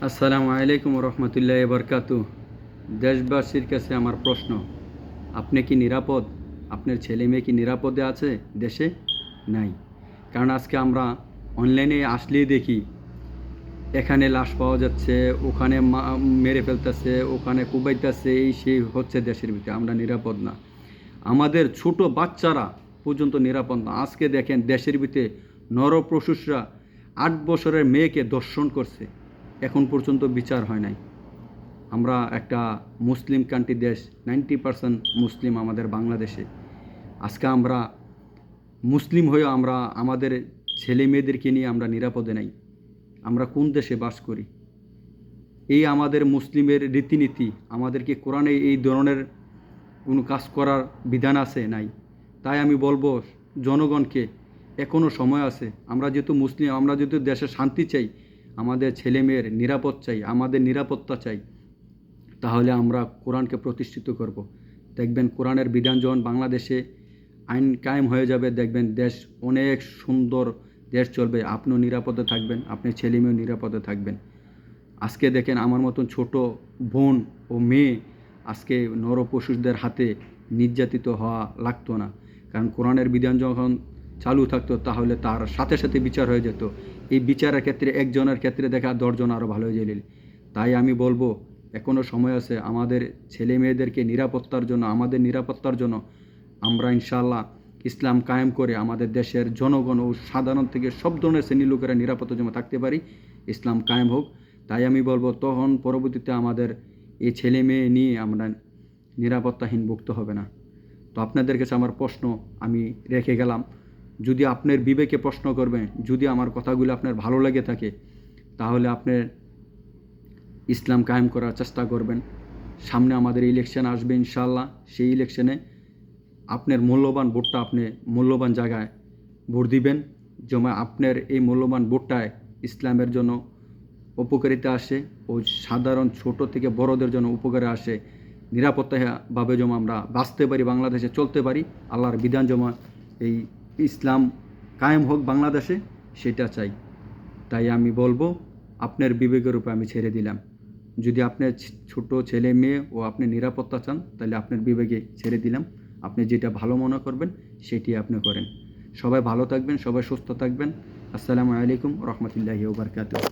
আসসালামু আলাইকুম রহমতুল্লাহি বরকাতু। দেশবাসীর কাছে আমার প্রশ্ন, আপনি কি নিরাপদ? আপনার ছেলে মেয়ে কি নিরাপদে আছে দেশে? নাই। কারণ আজকে আমরা অনলাইনে আসলেই দেখি এখানে লাশ পাওয়া যাচ্ছে, ওখানে মেরে ফেলতেছে, ওখানে কুবাইতেছে, এই সেই হচ্ছে দেশের ভিতরে। আমরা নিরাপদ না। আমাদের ছোট বাচ্চারা পর্যন্ত নিরাপদ না। আজকে দেখেন দেশের ভিতরে নরপশুষরা 8 বছরের মেয়েকে ধর্ষণ করছে, এখন পর্যন্ত বিচার হয় নাই। আমরা একটা মুসলিম কান্ট্রি দেশ, 90% মুসলিম আমাদের বাংলাদেশে। আজকে আমরা মুসলিম হয়েও আমরা আমাদের ছেলে মেয়েদেরকে নিয়ে আমরা নিরাপদে নাই। আমরা কোন দেশে বাস করি? এই আমাদের মুসলিমের রীতিনীতি, আমাদেরকে কোরআনে এই ধরনের কোনো কাজ করার বিধান আছে? নাই। তাই আমি বলবো জনগণকে, এখনও সময় আছে। আমরা যেহেতু মুসলিম, আমরা যেহেতু দেশে শান্তি চাই, আমাদের ছেলে মেয়ের নিরাপদ চাই, আমাদের নিরাপত্তা চাই, তাহলে আমরা কোরআনকে প্রতিষ্ঠিত করব। দেখবেন কোরআনের বিধান যখন বাংলাদেশে আইন কায়েম হয়ে যাবে, দেখবেন দেশ অনেক সুন্দর দেশ চলবে। আপনিও নিরাপদে থাকবেন, আপনার ছেলে মেয়েও নিরাপদে থাকবেন। আজকে দেখেন আমার মতন ছোট বোন ও মেয়ে আজকে নরপশুদের হাতে নির্যাতিত হওয়া লাগতো না। কারণ কোরআনের বিধান যখন চালু থাকতো তাহলে তার সাথে সাথে বিচার হয়ে যেত। এই বিচারের ক্ষেত্রে একজনের ক্ষেত্রে দেখা 10 জন আরও ভালো হয়ে গেলেন। তাই আমি বলবো এখনও সময় আছে। আমাদের ছেলে মেয়েদেরকে নিরাপত্তার জন্য, আমাদের নিরাপত্তার জন্য আমরা ইনশাআল্লাহ ইসলাম কায়েম করে আমাদের দেশের জনগণ ও সাধারণ থেকে সব ধরনের শ্রেণীর লোকেরা নিরাপত্তার জন্য থাকতে পারি। ইসলাম কায়েম হোক। তাই আমি বলবো তখন পরবর্তীতে আমাদের এই ছেলে মেয়ে নিয়ে আমরা নিরাপত্তাহীন ভুগতে হবে না। তো আপনাদের কাছে আমার প্রশ্ন আমি রেখে গেলাম। যদি আপনার বিবেকে প্রশ্ন করবেন, যদি আমার কথাগুলো আপনার ভালো লেগে থাকে, তাহলে আপনার ইসলাম কায়েম করার চেষ্টা করবেন। সামনে আমাদের ইলেকশন আসবে ইনশাআল্লাহ। সেই ইলেকশনে আপনার মূল্যবান ভোটটা আপনি মূল্যবান জায়গায় ভোট দিবেন। যেমন আপনার এই মূল্যবান ভোটটায় ইসলামের জন্য উপকারিতা আসে ও সাধারণ ছোট থেকে বড়দের জন্য উপকারে আসে। নিরাপত্তাভাবে যেমন আমরা বাঁচতে পারি, বাংলাদেশে চলতে পারি, আল্লাহর বিধান যেমন এই ইসলাম কায়েম হোক বাংলাদেশে, সেটা চাই। তাই আমি বলবো আপনার বিবেকের উপর আমি ছেড়ে দিলাম। যদি আপনার ছোট ছেলে মেয়ে ও আপনি নিরাপত্তা চান, তাহলে আপনার বিবেকে ছেড়ে দিলাম। আপনি যেটা ভালো মনে করবেন সেটি আপনি করেন। সবাই ভালো থাকবেন, সবাই সুস্থ থাকবেন। আসসালামু আলাইকুম রহমতুল্লাহি ওয়া বারাকাতুহু।